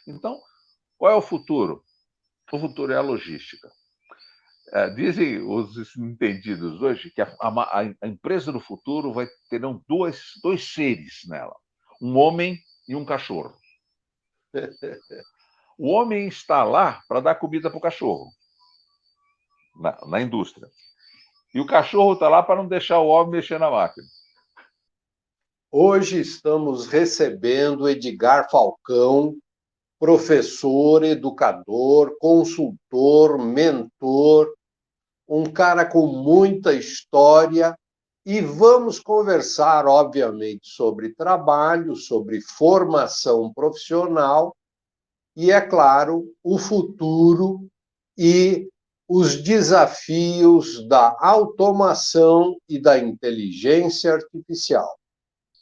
Então, qual é o futuro? O futuro é a logística. Dizem os entendidos hoje que a empresa do futuro vai ter dois seres nela, um homem e um cachorro. O homem está lá para dar comida para o cachorro, na indústria. E o cachorro está lá para não deixar o homem mexer na máquina. Hoje estamos recebendo Edgar Falcão, professor, educador, consultor, mentor, um cara com muita história, e vamos conversar, obviamente, sobre trabalho, sobre formação profissional e, é claro, o futuro e os desafios da automação e da inteligência artificial.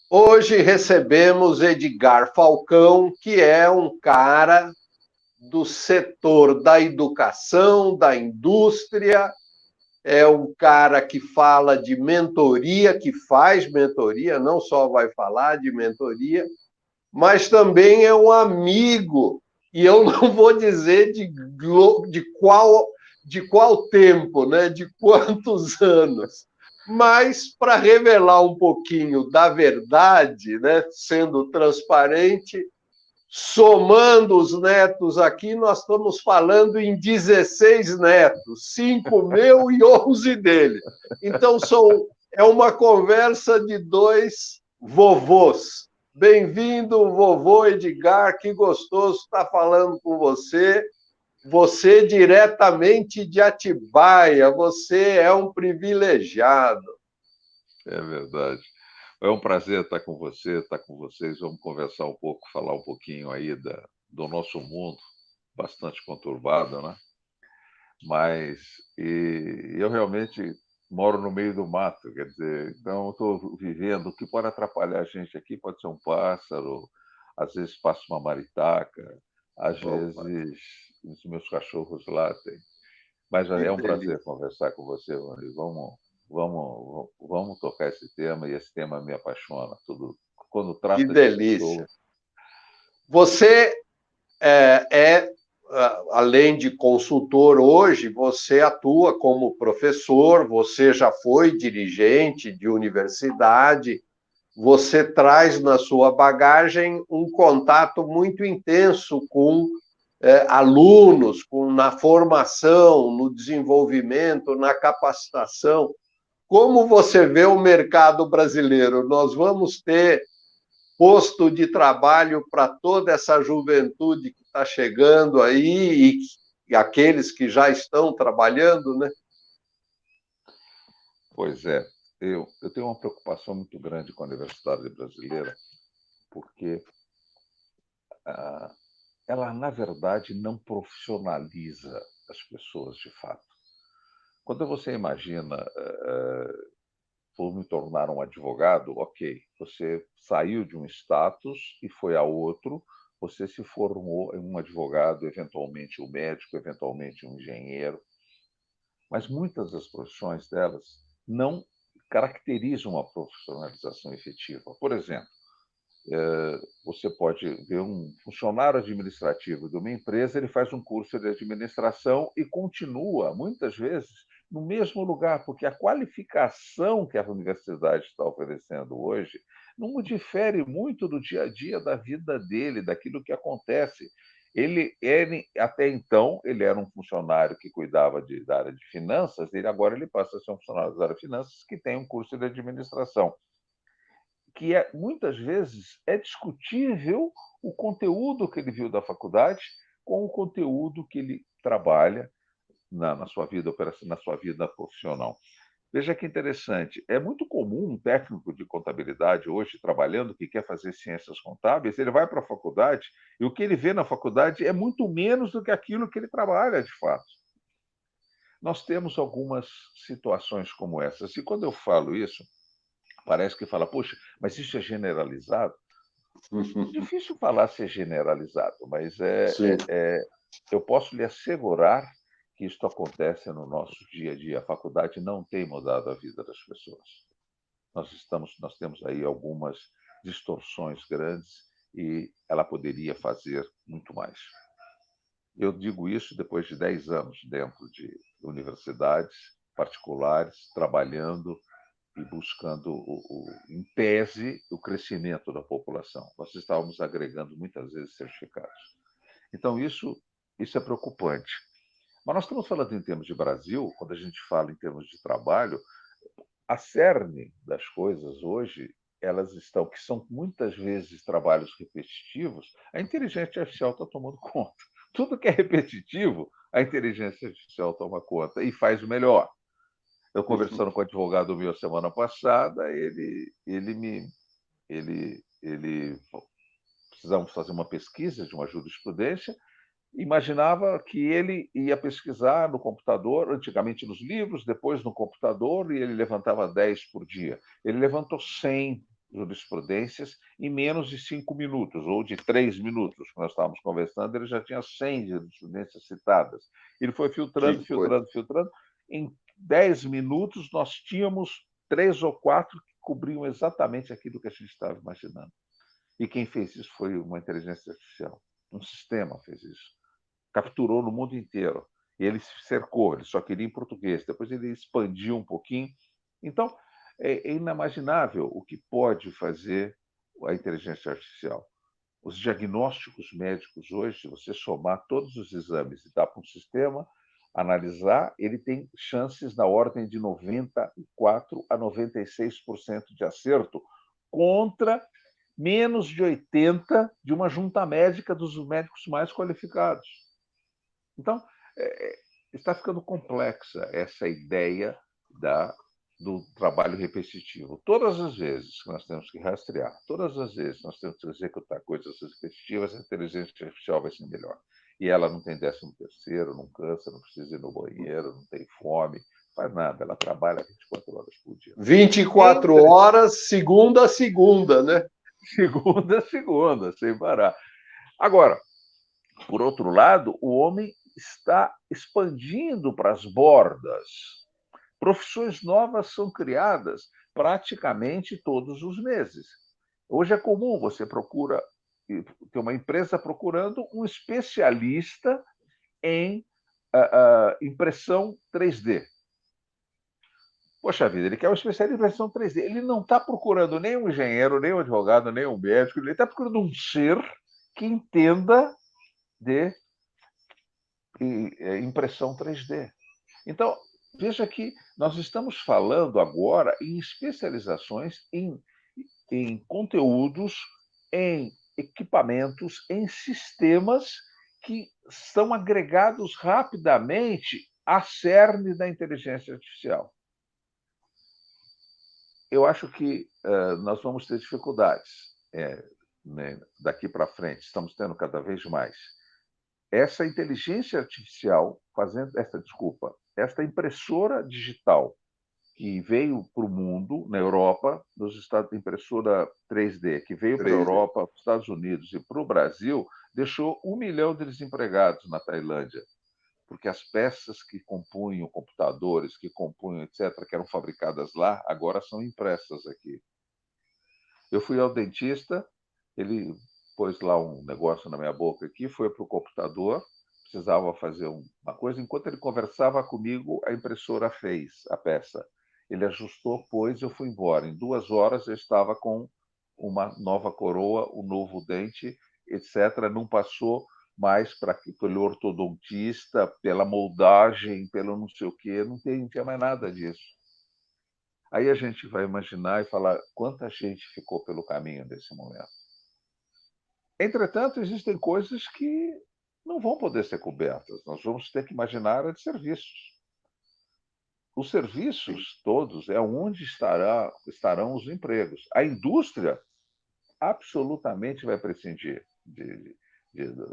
Hoje recebemos Edgar Falcão, que é um cara do setor da educação, da indústria, é um cara que fala de mentoria, que faz mentoria, não só vai falar de mentoria, mas também é um amigo, e eu não vou dizer de qual tempo, né? De quantos anos, mas para revelar um pouquinho da verdade, né? Sendo transparente, somando os netos aqui, nós estamos falando em 16 netos, 5 meu e 11 dele. Então, é uma conversa de dois vovôs. Bem-vindo, vovô Edgar, que gostoso estar falando com você. Você diretamente de Atibaia, você é um privilegiado. É verdade. É um prazer estar com você, estar com vocês. Vamos conversar um pouco, falar um pouquinho aí do nosso mundo, bastante conturbado, né? Mas eu realmente moro no meio do mato, quer dizer, então estou vivendo. O que pode atrapalhar a gente aqui pode ser um pássaro, às vezes passa uma maritaca, às vezes os meus cachorros latem. Mas é um prazer conversar com você, Rony. Vamos tocar esse tema, e esse tema me apaixona. Quando trata que de delícia. pessoas. Você além de consultor hoje, você atua como professor, você já foi dirigente de universidade, você traz na sua bagagem um contato muito intenso com alunos, na formação, no desenvolvimento, na capacitação. Como você vê o mercado brasileiro? Nós vamos ter posto de trabalho para toda essa juventude que está chegando aí e aqueles que já estão trabalhando, né? Pois é, eu tenho uma preocupação muito grande com a universidade brasileira, porque ela, na verdade, não profissionaliza as pessoas de fato. Quando você imagina, vou me tornar um advogado, ok, você saiu de um status e foi a outro, você se formou em um advogado, eventualmente um médico, eventualmente um engenheiro, mas muitas das profissões delas não caracterizam uma profissionalização efetiva. Por exemplo, você pode ver um funcionário administrativo de uma empresa, ele faz um curso de administração e continua, muitas vezes, no mesmo lugar, porque a qualificação que a universidade está oferecendo hoje não difere muito do dia a dia da vida dele, daquilo que acontece. Ele até então, ele era um funcionário que cuidava da área de finanças, agora ele passa a ser um funcionário da área de finanças que tem um curso de administração, que muitas vezes é discutível o conteúdo que ele viu da faculdade com o conteúdo que ele trabalha na sua vida na sua vida profissional. Veja que interessante, é muito comum um técnico de contabilidade hoje trabalhando que quer fazer ciências contábeis, ele vai para a faculdade e o que ele vê na faculdade é muito menos do que aquilo que ele trabalha de fato. Nós temos algumas situações como essas, e quando eu falo isso, parece que fala, poxa, mas isso é generalizado? Difícil falar se é generalizado, mas eu posso lhe assegurar que isso acontece no nosso dia a dia. A faculdade não tem mudado a vida das pessoas. Nós temos aí algumas distorções grandes e ela poderia fazer muito mais. Eu digo isso depois de 10 anos dentro de universidades particulares, trabalhando e buscando, em tese, o crescimento da população. Nós estávamos agregando muitas vezes certificados. Então, isso é preocupante. Mas nós estamos falando em termos de Brasil, quando a gente fala em termos de trabalho, a cerne das coisas hoje, elas estão, que são muitas vezes trabalhos repetitivos, a inteligência artificial está tomando conta. Tudo que é repetitivo, a inteligência artificial toma conta e faz o melhor. Eu conversando com o advogado meu semana passada, ele precisamos fazer uma pesquisa de uma jurisprudência. Imaginava que ele ia pesquisar no computador, antigamente nos livros, depois no computador, e ele levantava 10 por dia. Ele levantou 100 jurisprudências em menos de 5 minutos, ou de 3 minutos, que nós estávamos conversando, ele já tinha 100 jurisprudências citadas. Ele foi filtrando, filtrando, filtrando. Em 10 minutos, nós tínhamos 3 ou 4 que cobriam exatamente aquilo que a gente estava imaginando. E quem fez isso foi uma inteligência artificial. Um sistema fez isso. Capturou no mundo inteiro. E ele se cercou, ele só queria em português. Depois ele expandiu um pouquinho. Então, é inimaginável o que pode fazer a inteligência artificial. Os diagnósticos médicos hoje, se você somar todos os exames e dar para um sistema analisar, ele tem chances na ordem de 94% a 96% de acerto, contra menos de 80% de uma junta médica dos médicos mais qualificados. Então, está ficando complexa essa ideia do trabalho repetitivo. Todas as vezes que nós temos que rastrear, todas as vezes que nós temos que executar coisas repetitivas, a inteligência artificial vai ser melhor. E ela não tem 13º, não cansa, não precisa ir no banheiro, não tem fome, faz nada, ela trabalha 24 horas por dia. 24 horas, segunda a segunda, né? Segunda a segunda, sem parar. Agora, por outro lado, o homem está expandindo para as bordas. Profissões novas são criadas praticamente todos os meses. Hoje é comum você ter uma empresa procurando um especialista em impressão 3D. Poxa vida, ele quer um especialista em impressão 3D. Ele não está procurando nem um engenheiro, nem um advogado, nem um médico. Ele está procurando um ser que entenda de impressão 3D. Então, veja que nós estamos falando agora em especializações em conteúdos, em equipamentos, em sistemas que são agregados rapidamente à cerne da inteligência artificial. Eu acho que nós vamos ter dificuldades daqui para frente, estamos tendo cada vez mais. Essa inteligência artificial esta impressora digital que veio para o mundo, na Europa, nos Estados impressora 3D, que veio para a Europa, para os Estados Unidos e para o Brasil, deixou 1 milhão de desempregados na Tailândia, porque as peças que compunham computadores, que compunham, etc., que eram fabricadas lá, agora são impressas aqui. Eu fui ao dentista, ele pôs lá um negócio na minha boca aqui, foi para o computador, precisava fazer uma coisa. Enquanto ele conversava comigo, a impressora fez a peça. Ele ajustou, pôs, eu fui embora. Em 2 horas eu estava com uma nova coroa, um novo dente, etc. Não passou mais pelo ortodontista, pela moldagem, pelo não sei o quê, não tinha mais nada disso. Aí a gente vai imaginar e falar quanta gente ficou pelo caminho nesse momento. Entretanto, existem coisas que não vão poder ser cobertas. Nós vamos ter que imaginar a área de serviços. Os serviços todos é onde estarão os empregos. A indústria absolutamente vai prescindir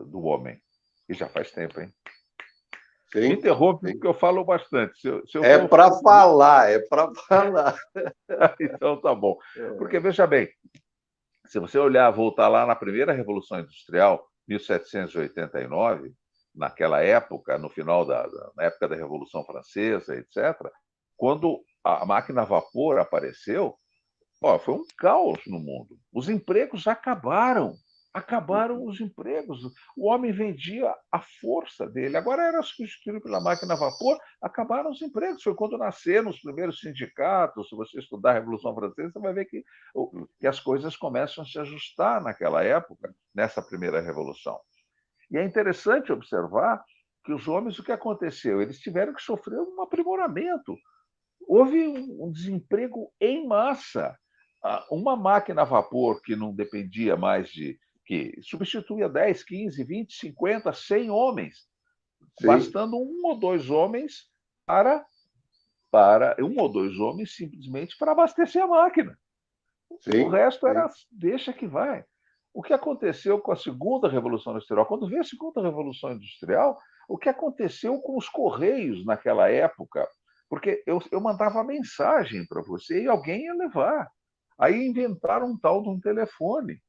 do homem. E já faz tempo, hein? Sim, me interrompe, porque eu falo bastante. É para falar, é para falar. Então, tá bom. Porque, veja bem, se você voltar lá na primeira Revolução Industrial, 1789, naquela época, no final na época da Revolução Francesa, etc., quando a máquina a vapor apareceu, foi um caos no mundo. Os empregos acabaram. acabaram os empregos. O homem vendia a força dele, agora era substituído pela máquina a vapor, acabaram os empregos. Foi quando nasceram os primeiros sindicatos. Se você estudar a Revolução Francesa, você vai ver que as coisas começam a se ajustar naquela época, nessa primeira revolução. E é interessante observar que os homens, o que aconteceu? Eles tiveram que sofrer um aprimoramento. Houve um desemprego em massa. Uma máquina a vapor que não dependia mais que substituía 10, 15, 20, 50, 100 homens, Sim, bastando um ou dois homens para um ou dois homens simplesmente para abastecer a máquina. O sim, resto sim. era deixa que vai. O que aconteceu com a segunda Revolução Industrial? Quando veio a segunda Revolução Industrial, o que aconteceu com os Correios naquela época? Porque eu mandava mensagem para você e alguém ia levar. Aí inventaram um tal de um telefone.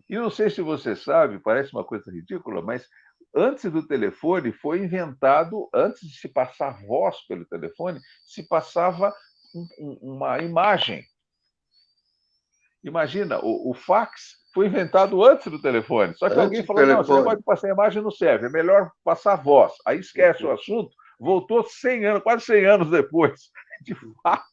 E não sei se você sabe, parece uma coisa ridícula, mas antes do telefone foi inventado, antes de se passar voz pelo telefone, se passava uma imagem. Imagina, o fax foi inventado antes do telefone. Só que alguém Antes do falou: não, esse negócio telefone. de passar imagem não serve, é melhor passar voz. Aí esquece o assunto, voltou 100 anos, quase 100 anos depois. De fato.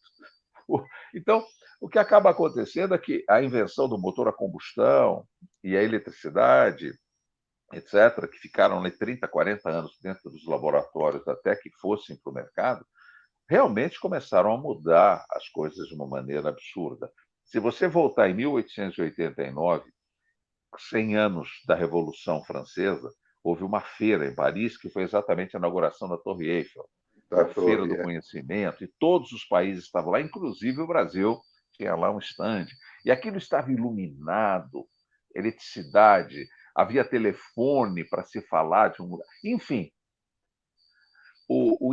Então, o que acaba acontecendo é que a invenção do motor a combustão e a eletricidade, etc., que ficaram 30, 40 anos dentro dos laboratórios até que fossem para o mercado, realmente começaram a mudar as coisas de uma maneira absurda. Se você voltar em 1889, 100 anos da Revolução Francesa, houve uma feira em Paris que foi exatamente a inauguração da Torre Eiffel. Foi Da a Feira torre, do Conhecimento, e todos os países estavam lá, inclusive o Brasil tinha lá um estande. E aquilo estava iluminado, eletricidade, havia telefone para se falar de um lugar. Enfim,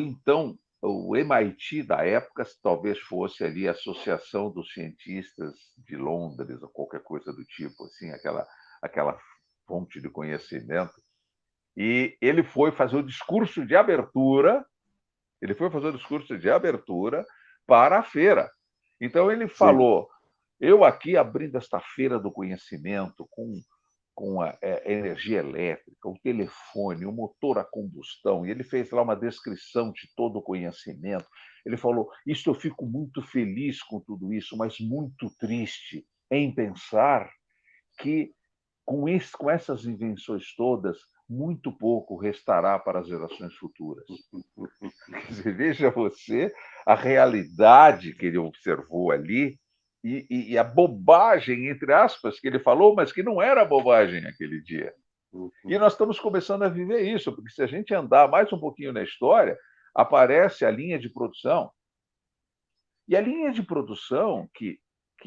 então o MIT da época talvez fosse ali a Associação dos Cientistas de Londres ou qualquer coisa do tipo, assim, aquela fonte de conhecimento. E ele foi fazer o discurso de abertura, para a feira. Então ele sim. falou: eu aqui abrindo esta feira do conhecimento com a energia elétrica, o telefone, o motor a combustão, e ele fez lá uma descrição de todo o conhecimento. Ele falou: isso eu fico muito feliz com tudo isso, mas muito triste em pensar que com essas invenções todas, muito pouco restará para as gerações futuras. Quer dizer, veja você a realidade que ele observou ali e a bobagem, entre aspas, que ele falou, mas que não era bobagem aquele dia. E nós estamos começando a viver isso, porque se a gente andar mais um pouquinho na história, aparece a linha de produção. E a linha de produção, que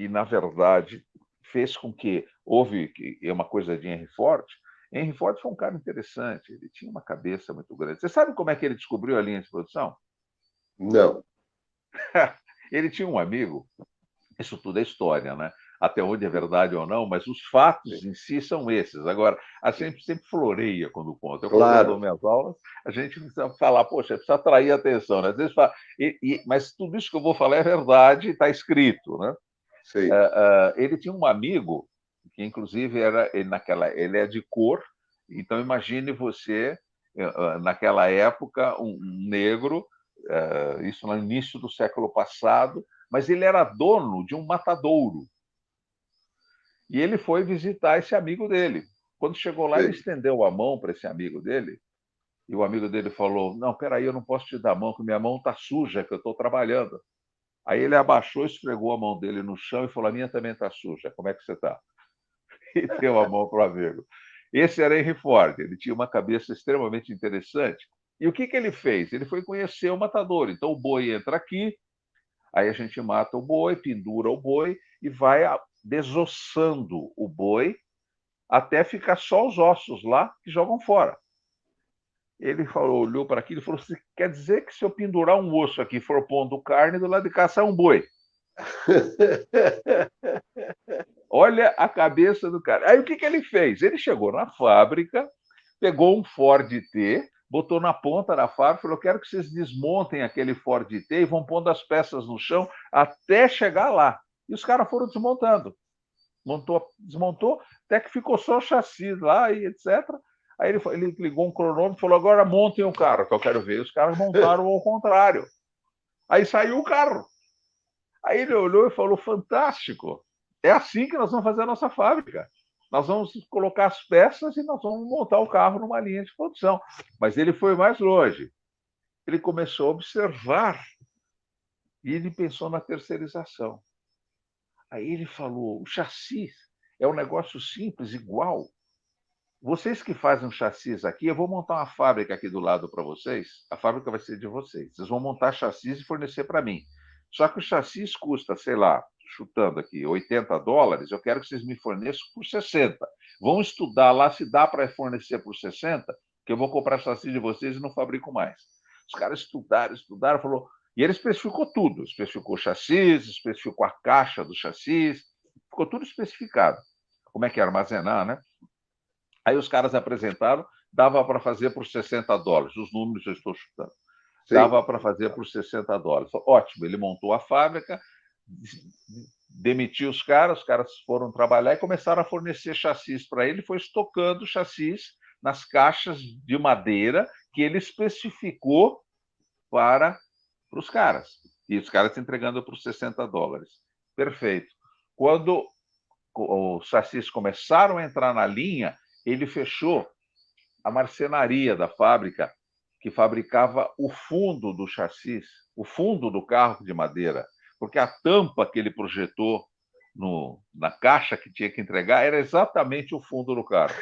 na verdade fez com que houve é uma coisa de Henry Ford. Henry Ford foi um cara interessante, ele tinha uma cabeça muito grande. Você sabe como é que ele descobriu a linha de produção? Não. Ele tinha um amigo, isso tudo é história, né? Até onde é verdade ou não, mas os fatos Sim. em si são esses. Agora, a gente sempre floreia quando conta. Eu, quando eu dou Claro. minhas aulas, a gente precisa falar, poxa, precisa atrair atenção, né? Às vezes fala, mas tudo isso que eu vou falar é verdade, está escrito, né? Sim. Ele tinha um amigo que, inclusive, ele é de cor. Então, imagine você, naquela época, um negro, isso no início do século passado, mas ele era dono de um matadouro. E ele foi visitar esse amigo dele. Quando chegou lá, ele Sim. estendeu a mão para esse amigo dele, e o amigo dele falou: não, peraí, eu não posso te dar a mão, porque minha mão está suja, que eu estou trabalhando. Aí ele abaixou, esfregou a mão dele no chão e falou: a minha também está suja, como é que você está? E deu a mão para o amigo. Esse era Henry Ford, ele tinha uma cabeça extremamente interessante. E o que ele fez? Ele foi conhecer o matador. Então o boi entra aqui, aí a gente mata o boi, pendura o boi e vai desossando o boi até ficar só os ossos lá que jogam fora. Ele falou, olhou para aquilo e falou: você quer dizer que se eu pendurar um osso aqui e for pondo carne, do lado de cá sai um boi? Olha a cabeça do cara. Aí o que ele fez? Ele chegou na fábrica, pegou um Ford T, botou na ponta da fábrica e falou: quero que vocês desmontem aquele Ford T e vão pondo as peças no chão até chegar lá. E os caras foram desmontando. Desmontou, até que ficou só o chassi lá e etc. Aí ele ligou um cronômetro e falou: agora montem o carro, que eu quero ver. Os caras montaram ao contrário. Aí saiu o carro. Aí ele olhou e falou: fantástico, é assim que nós vamos fazer a nossa fábrica. Nós vamos colocar as peças e nós vamos montar o carro numa linha de produção. Mas ele foi mais longe. Ele começou a observar e ele pensou na terceirização. Aí ele falou: o chassi é um negócio simples, igual. Vocês que fazem um chassis aqui, eu vou montar uma fábrica aqui do lado para vocês. A fábrica vai ser de vocês. Vocês vão montar chassis e fornecer para mim. Só que o chassis custa, sei lá, chutando aqui, $80. Eu quero que vocês me forneçam por 60. Vão estudar lá se dá para fornecer por 60, que eu vou comprar chassi de vocês e não fabrico mais. Os caras estudaram, falou. E ele especificou tudo. Especificou o chassis, especificou a caixa do chassis, ficou tudo especificado. Como é que é armazenar, né? Aí os caras apresentaram, dava para fazer por $60. Os números eu estou chutando. Sim. Dava para fazer por $60. Ótimo, ele montou a fábrica, demitiu os caras foram trabalhar e começaram a fornecer chassis para ele, foi estocando chassis nas caixas de madeira que ele especificou para os caras. E os caras entregando por $60. Perfeito. Quando os chassis começaram a entrar na linha, ele fechou a marcenaria da fábrica, que fabricava o fundo do chassis, o fundo do carro de madeira, porque a tampa que ele projetou na caixa que tinha que entregar era exatamente o fundo do carro.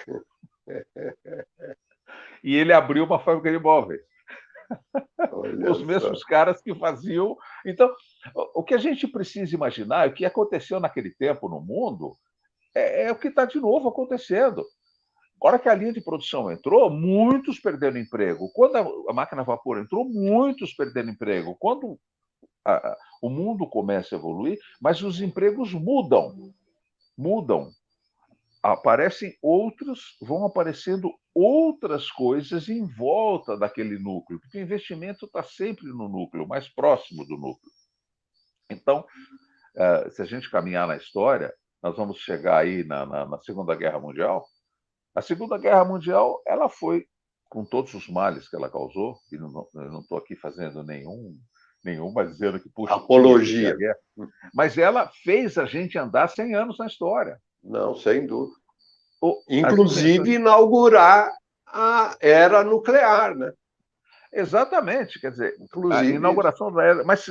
E ele abriu uma fábrica de móveis. Os mesmos caras que faziam. Então, o que a gente precisa imaginar, o que aconteceu naquele tempo no mundo, é o que está de novo acontecendo. Agora que a linha de produção entrou, muitos perderam emprego. Quando a máquina a vapor entrou, muitos perderam emprego. Quando o mundo começa a evoluir, mas os empregos mudam. Vão aparecendo outras coisas em volta daquele núcleo, porque o investimento está sempre no núcleo, mais próximo do núcleo. Então, se a gente caminhar na história, nós vamos chegar aí na Segunda Guerra Mundial. A Segunda Guerra Mundial, ela foi, com todos os males que ela causou, e eu não estou aqui fazendo mas dizendo que, puxa, apologia. A guerra, mas ela fez a gente andar 100 anos na história. Não, sem dúvida. Inclusive, inaugurar a era nuclear, né? Exatamente, quer dizer, inclusive, a inauguração da era. Mas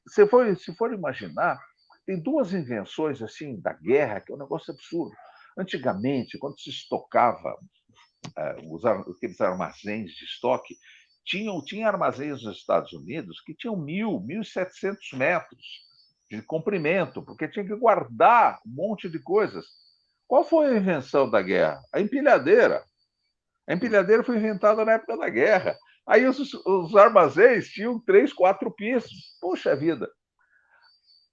se for imaginar, tem duas invenções assim da guerra que é um negócio absurdo. Antigamente, quando se estocava aqueles armazéns de estoque, tinha armazéns nos Estados Unidos que tinham 1.700 metros de comprimento, porque tinha que guardar um monte de coisas. Qual foi a invenção da guerra? A empilhadeira. A empilhadeira foi inventada na época da guerra. Aí os armazéns tinham 3, 4 pisos. Poxa vida!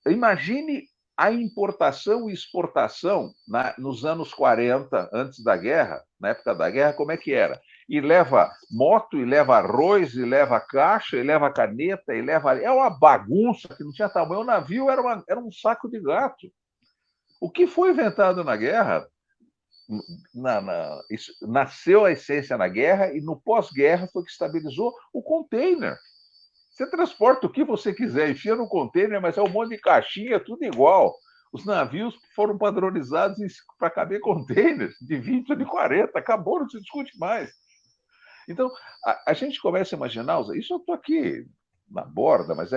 Imagine a importação e exportação nos anos 40, antes da guerra, na época da guerra, como é que era? E leva moto, e leva arroz, e leva caixa, e leva caneta, e leva... É uma bagunça que não tinha tamanho. O navio era um saco de gato. O que foi inventado na guerra, nasceu a essência na guerra, e no pós-guerra foi que estabilizou o container. Você transporta o que você quiser, enfia no container, mas é um monte de caixinha, tudo igual. Os navios foram padronizados para caber containers de 20 ou de 40, acabou, não se discute mais. Então, a gente começa a imaginar, isso eu estou aqui na borda, mas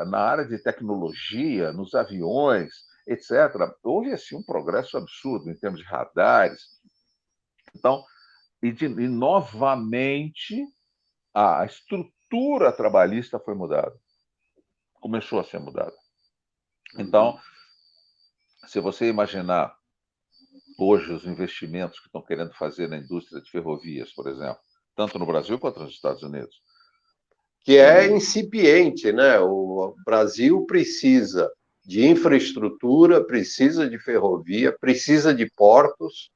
na área de tecnologia, nos aviões, etc. Houve assim, um progresso absurdo em termos de radares. Então, e novamente, a estrutura trabalhista foi mudada. Começou a ser mudada. Então, se você imaginar hoje os investimentos que estão querendo fazer na indústria de ferrovias, por exemplo, tanto no Brasil quanto nos Estados Unidos. Que é incipiente, né? O Brasil precisa de infraestrutura, precisa de ferrovia, precisa de portos.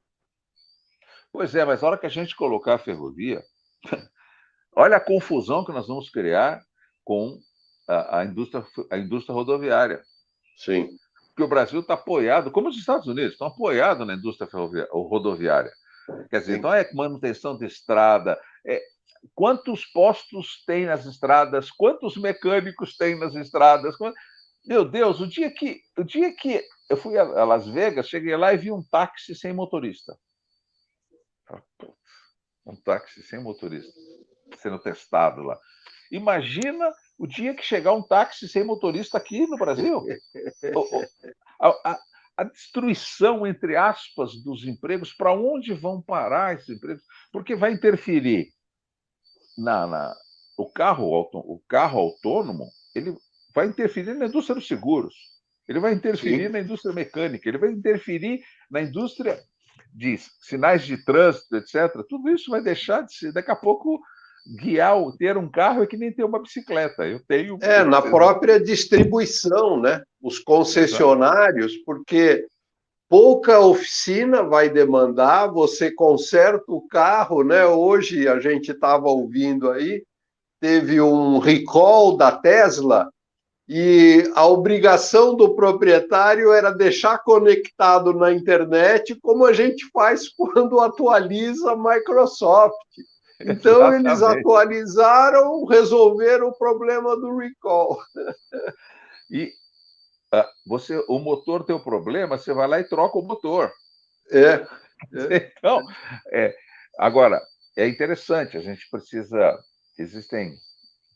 Pois é, mas na hora que a gente colocar a ferrovia, olha a confusão que nós vamos criar com a indústria rodoviária. Sim. que o Brasil está apoiado, como os Estados Unidos, estão apoiados na indústria rodoviária. Quer dizer, sim. então é manutenção de estrada, quantos postos tem nas estradas, quantos mecânicos tem nas estradas. Meu Deus, o dia que eu fui a Las Vegas, cheguei lá e vi um táxi sem motorista. Um táxi sem motorista sendo testado lá. Imagina o dia que chegar um táxi sem motorista aqui no Brasil. A, a, a destruição, entre aspas, dos empregos, para onde vão parar esses empregos? Porque vai interferir o carro autônomo, ele vai interferir na indústria dos seguros, ele vai interferir Sim. na indústria mecânica, ele vai interferir na indústria de sinais de trânsito, etc. Tudo isso vai deixar de ser, daqui a pouco, ter um carro é que nem ter uma bicicleta. Eu tenho. Na própria distribuição, né? Os Exato. concessionários, porque pouca oficina vai demandar, você conserta o carro, né? Hoje a gente estava ouvindo aí, teve um recall da Tesla e a obrigação do proprietário era deixar conectado na internet, como a gente faz quando atualiza a Microsoft. Então, eles Exatamente. atualizaram, resolveram o problema do recall. E o motor tem o problema, você vai lá e troca o motor. É, é. Então, é, agora, é interessante, a gente precisa. Existem,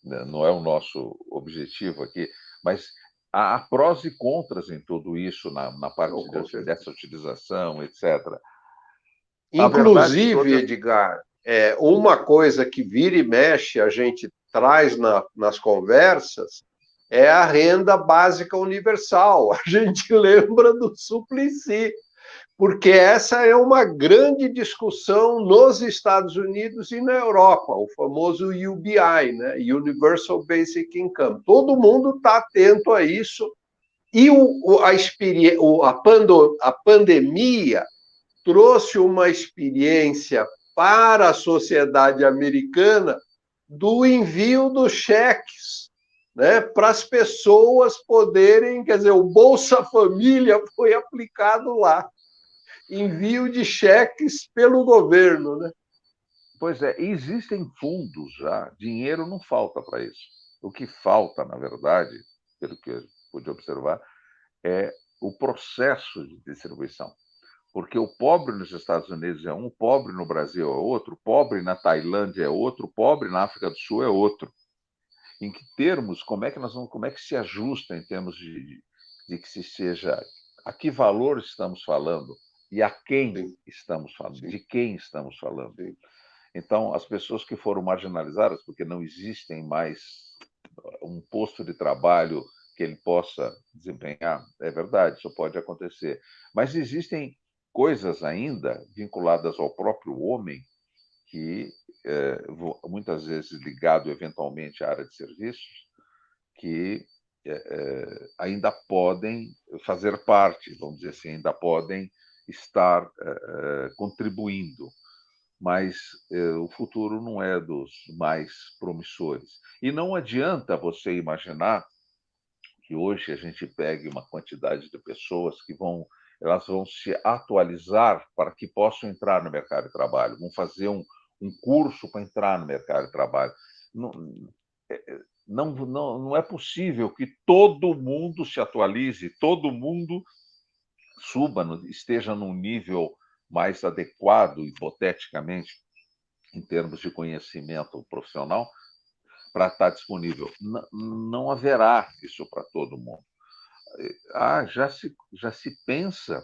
né, não é o nosso objetivo aqui, mas há prós e contras em tudo isso, na Não, parte com certeza. dessa utilização, etc. A verdade Inclusive, toda. Edgar, uma coisa que vira e mexe a gente traz nas conversas é a renda básica universal. A gente lembra do Suplicy, porque essa é uma grande discussão nos Estados Unidos e na Europa, o famoso UBI, né? Universal Basic Income. Todo mundo está atento a isso, e a pandemia trouxe uma experiência para a sociedade americana do envio dos cheques, né, para as pessoas poderem, quer dizer, o Bolsa Família foi aplicado lá, envio de cheques pelo governo, né? Pois é, existem fundos já, dinheiro não falta para isso. O que falta, na verdade, pelo que eu pude observar, é o processo de distribuição. Porque o pobre nos Estados Unidos é um, o pobre no Brasil é outro, o pobre na Tailândia é outro, o pobre na África do Sul é outro. Em que termos, como é que se ajusta em termos de que se seja, a que valor estamos falando e a quem Sim, estamos falando, sim, de quem estamos falando. sim. Então, as pessoas que foram marginalizadas, porque não existem mais um posto de trabalho que ele possa desempenhar, é verdade, isso pode acontecer. Mas existem coisas ainda vinculadas ao próprio homem que, muitas vezes ligado eventualmente à área de serviços, que ainda podem fazer parte, vamos dizer assim, ainda podem estar contribuindo, mas o futuro não é dos mais promissores. E não adianta você imaginar que hoje a gente pegue uma quantidade de pessoas que elas vão se atualizar para que possam entrar no mercado de trabalho, vão fazer um curso para entrar no mercado de trabalho. Não, não é possível que todo mundo se atualize, todo mundo esteja num nível mais adequado, hipoteticamente, em termos de conhecimento profissional, para estar disponível. Não haverá isso para todo mundo. Já se pensa,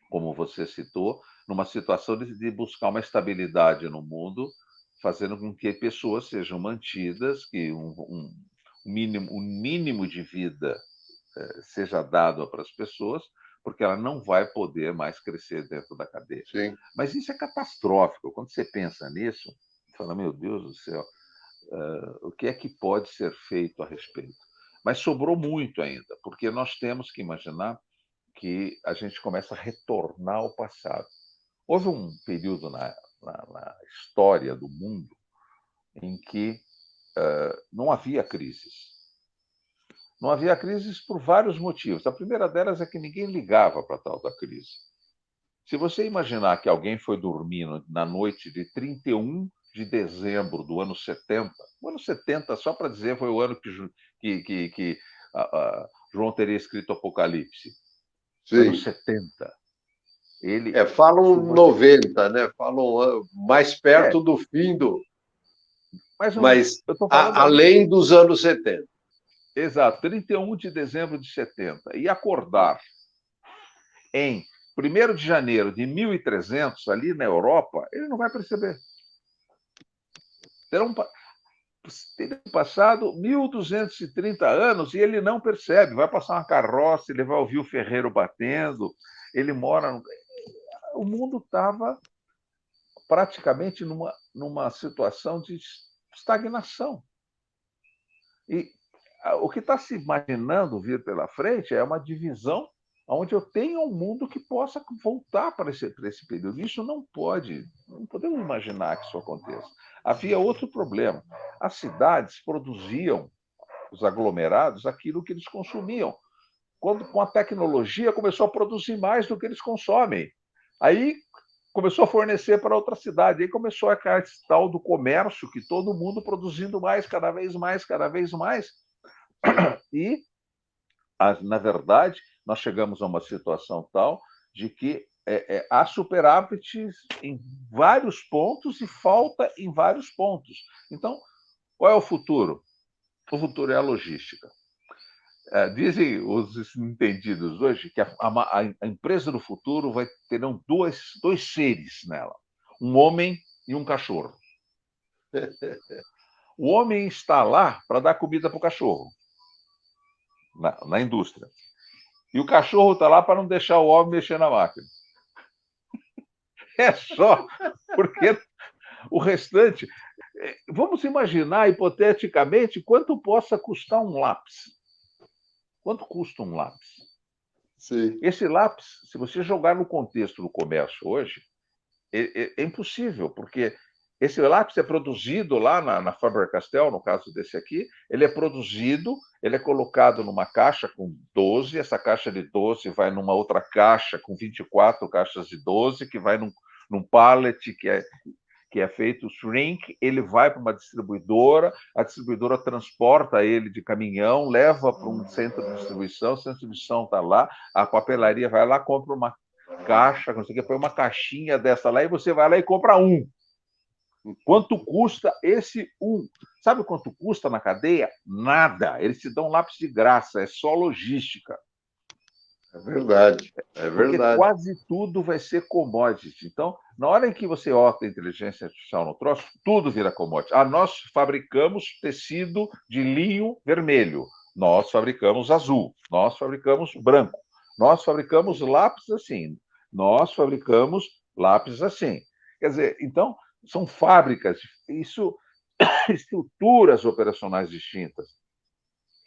como você citou, numa situação de buscar uma estabilidade no mundo, fazendo com que pessoas sejam mantidas, que um mínimo de vida seja dado para as pessoas, porque ela não vai poder mais crescer dentro da cadeia. Sim. Mas isso é catastrófico. Quando você pensa nisso, fala, meu Deus do céu, o que é que pode ser feito a respeito? Mas sobrou muito ainda, porque nós temos que imaginar que a gente começa a retornar ao passado. Houve um período na história do mundo em que não havia crises. Não havia crises por vários motivos. A primeira delas é que ninguém ligava para a tal da crise. Se você imaginar que alguém foi dormir na noite de 31 de dezembro do ano 70, o ano 70, só para dizer, foi o ano que João teria escrito Apocalipse. Ano Sim. 70. Ele Falam costuma ter. 90, né? Falam mais É, perto do fim do. mas Mas eu estou falando ali. além dos anos 70. Exato, 31 de dezembro de 70. E acordar em 1º de janeiro de 1300, ali na Europa, ele não vai perceber. Terão passado 1230 anos e ele não percebe. Vai passar uma carroça, ele vai ouvir o ferreiro batendo, ele mora. O mundo estava praticamente numa situação de estagnação. E o que está se imaginando vir pela frente é uma divisão onde eu tenha um mundo que possa voltar para esse período. Isso não podemos imaginar que isso aconteça. Havia outro problema. As cidades produziam, os aglomerados, aquilo que eles consumiam. Quando, com a tecnologia, começou a produzir mais do que eles consomem. Aí começou a fornecer para outra cidade. Aí começou a cair esse tal do comércio, que todo mundo produzindo mais, cada vez mais, cada vez mais. E, na verdade, nós chegamos a uma situação tal de que há superávites em vários pontos e falta em vários pontos. Então, qual é o futuro? O futuro é a logística. Dizem os entendidos hoje que a empresa do futuro terão dois seres nela, um homem e um cachorro. O homem está lá para dar comida para o cachorro, na indústria. E o cachorro está lá para não deixar o homem mexer na máquina. É só porque o restante. Vamos imaginar, hipoteticamente, quanto possa custar um lápis. Quanto custa um lápis? Sim. Esse lápis, se você jogar no contexto do comércio hoje, é impossível, porque esse lápis é produzido lá na Faber-Castell, no caso desse aqui, ele é produzido, ele é colocado numa caixa com 12, essa caixa de 12 vai numa outra caixa com 24 caixas de 12, que vai num pallet que é feito shrink, ele vai para uma distribuidora, a distribuidora transporta ele de caminhão, leva para um centro de distribuição, o centro de distribuição está lá, a papelaria vai lá, compra uma caixa, não sei o que, põe uma caixinha dessa lá e você vai lá e compra um. Quanto custa esse um? Sabe quanto custa na cadeia? Nada. Eles te dão lápis de graça, é só logística. É verdade, é Porque verdade. quase tudo vai ser commodity. Então, na hora em que você opta a inteligência artificial no troço, tudo vira commodity. Nós fabricamos tecido de linho vermelho, nós fabricamos azul, nós fabricamos branco, nós fabricamos lápis assim, nós fabricamos lápis assim. Quer dizer, então, são fábricas, isso, estruturas operacionais distintas.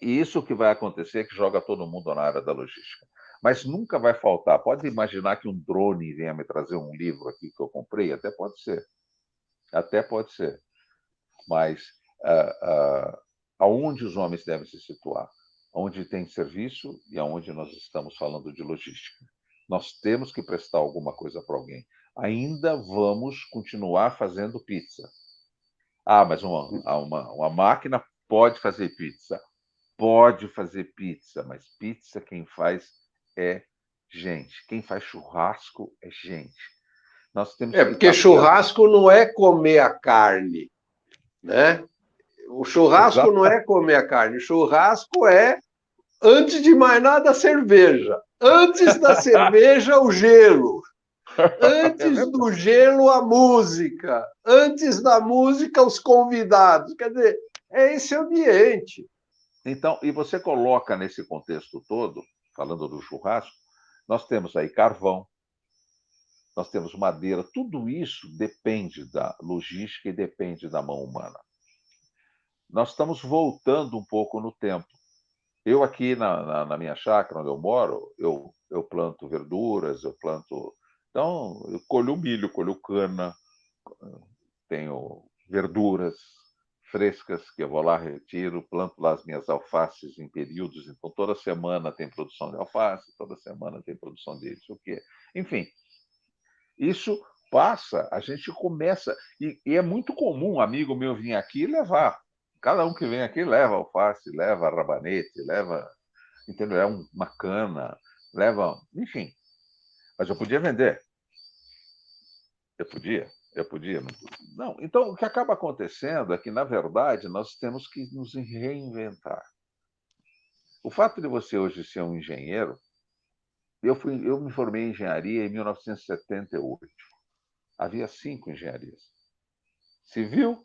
E isso que vai acontecer, que joga todo mundo na área da logística. Mas nunca vai faltar. Pode imaginar que um drone venha me trazer um livro aqui que eu comprei? Até pode ser. Até pode ser. Mas aonde os homens devem se situar? Onde tem serviço e aonde nós estamos falando de logística. Nós temos que prestar alguma coisa para alguém. Ainda vamos continuar fazendo pizza. Mas uma máquina pode fazer pizza. Pode fazer pizza, mas pizza quem faz é gente. Quem faz churrasco é gente. Nós temos que Porque estar prestes. churrasco não é comer a carne, né? O churrasco não Exato. é comer a carne, o churrasco é, antes de mais nada, a cerveja. Antes da cerveja, o gelo. É Antes do verdade. gelo, a música. Antes da música, os convidados. Quer dizer, é esse ambiente. Então, e você coloca nesse contexto todo, falando do churrasco, nós temos aí carvão, nós temos madeira, tudo isso depende da logística e depende da mão humana. Nós estamos voltando um pouco no tempo. Eu aqui na minha chácara, onde eu moro, eu planto verduras, eu planto. Então, eu colho milho, colho cana, tenho verduras, frescas, que eu vou lá, retiro, planto lá as minhas alfaces em períodos, então toda semana tem produção de alface, toda semana tem produção de isso o quê. Enfim, isso passa, a gente começa, e é muito comum um amigo meu vir aqui e levar. Cada um que vem aqui leva alface, leva rabanete, leva, entendeu? É uma cana, leva, enfim. Mas eu podia vender. Eu podia. Não. Então, o que acaba acontecendo é que, na verdade, nós temos que nos reinventar. O fato de você hoje ser um engenheiro, eu me formei em engenharia em 1978. Havia 5 engenharias: civil,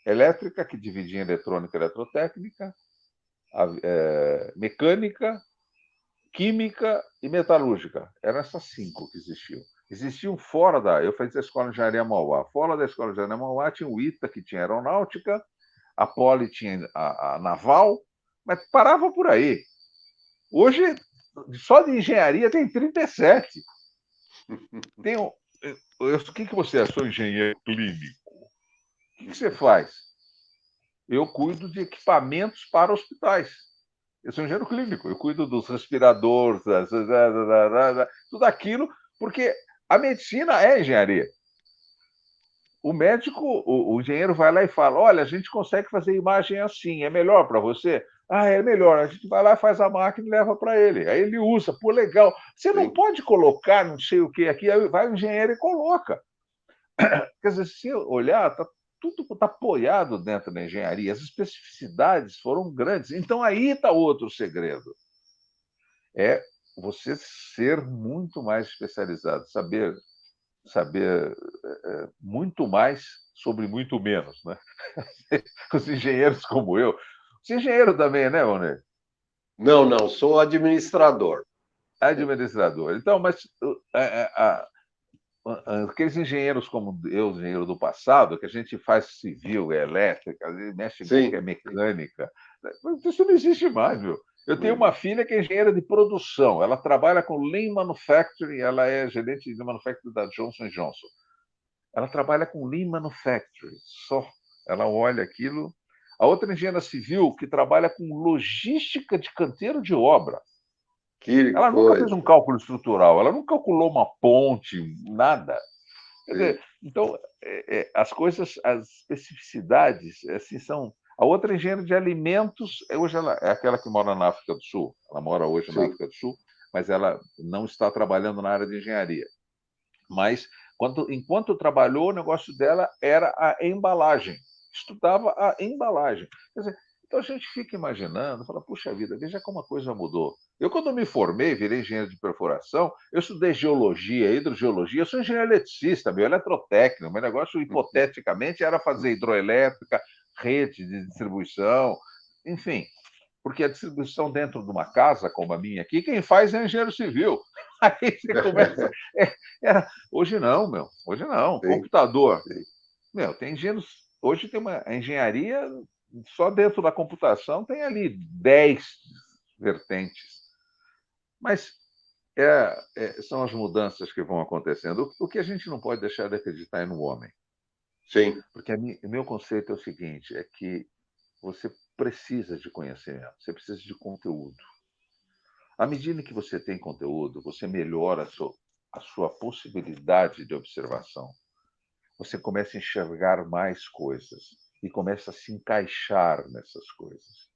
elétrica, que dividia em eletrônica e eletrotécnica, mecânica, química e metalúrgica. Eram essas 5 que existiam. Existiam fora da. Eu fiz a Escola de Engenharia Mauá. Fora da Escola de Engenharia Mauá tinha o ITA, que tinha aeronáutica, a Poli tinha a naval, mas parava por aí. Hoje, só de engenharia tem 37. Tem um, o que você é? Sou engenheiro clínico. O que você faz? Eu cuido de equipamentos para hospitais. Eu sou engenheiro clínico, eu cuido dos respiradores, tudo aquilo, porque a medicina é engenharia. O médico, o engenheiro vai lá e fala: olha, a gente consegue fazer imagem assim, é melhor para você? Ah, é melhor. A gente vai lá, faz a máquina e leva para ele. Aí ele usa, pô, legal. Você não pode colocar não sei o que aqui, aí vai o engenheiro e coloca. Quer dizer, se olhar, tudo está apoiado dentro da engenharia, as especificidades foram grandes. Então aí está outro segredo. É você ser muito mais especializado, saber muito mais sobre muito menos, né? Os engenheiros como eu. Você é engenheiro também, né, Rony? Não, não, sou administrador. Administrador. Então, mas aqueles engenheiros como eu, engenheiro do passado, que a gente faz civil, elétrica, mexe em qualquer Sim, mecânica, isso não existe mais, viu? Eu tenho uma filha que é engenheira de produção, ela trabalha com Lean Manufacturing, ela é gerente de manufacturing da Johnson Johnson. Ela trabalha com Lean Manufacturing, só. Ela olha aquilo. A outra engenheira civil que trabalha com logística de canteiro de obra. que Ela nunca fez coisa. um cálculo estrutural, ela nunca calculou uma ponte, nada. Quer Sim, dizer, então, as coisas, as especificidades, assim, são. A outra engenheira de alimentos, hoje ela é aquela que mora na África do Sul. Ela mora hoje na sim. África do Sul, mas ela não está trabalhando na área de engenharia. Mas, enquanto trabalhou, o negócio dela era a embalagem. Estudava a embalagem. Quer dizer, então a gente fica imaginando, fala, puxa vida, veja como a coisa mudou. Eu, quando me formei, virei engenheiro de perfuração, eu estudei geologia, hidrogeologia, eu sou engenheiro eletricista, meu eletrotécnico, meu negócio, hipoteticamente, era fazer hidroelétrica, rede de distribuição, enfim, porque a distribuição dentro de uma casa, como a minha aqui, quem faz é engenheiro civil. Aí você começa. Hoje não, meu. Hoje não. Sim, Computador. sim. Meu, tem engenheiros. Hoje tem uma engenharia, só dentro da computação tem ali 10 vertentes. Mas são as mudanças que vão acontecendo. O que a gente não pode deixar de acreditar é no homem. Sim. Porque o meu conceito é o seguinte: é que você precisa de conhecimento, você precisa de conteúdo. À medida que você tem conteúdo, você melhora a sua possibilidade de observação. Você começa a enxergar mais coisas e começa a se encaixar nessas coisas.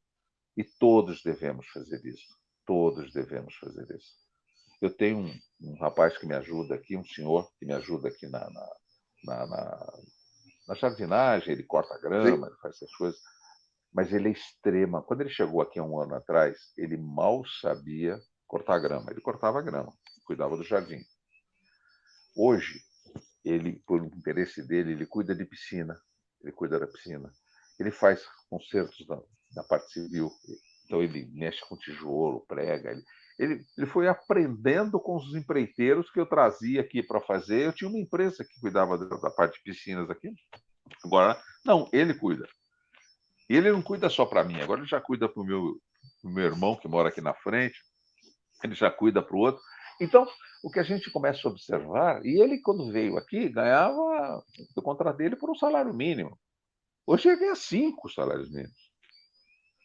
E todos devemos fazer isso. Todos devemos fazer isso. Eu tenho um rapaz que me ajuda aqui, um senhor que me ajuda aqui na jardinagem, ele corta Sim. grama, ele faz essas coisas, mas ele é extrema. Quando ele chegou aqui há um ano atrás, ele mal sabia cortar grama. Ele cortava grama, cuidava do jardim. Hoje, ele, por interesse dele, ele cuida de piscina, ele cuida da piscina. Ele faz concertos da parte civil, então ele mexe com tijolo, prega. Ele foi aprendendo com os empreiteiros que eu trazia aqui para fazer. Eu tinha uma empresa que cuidava da parte de piscinas aqui. Agora, não, ele cuida. E ele não cuida só para mim, agora ele já cuida para o meu irmão, que mora aqui na frente, ele já cuida para o outro. Então, o que a gente começa a observar, e ele, quando veio aqui, ganhava o contrato dele por um salário mínimo. Hoje ele ganha 5 salários mínimos.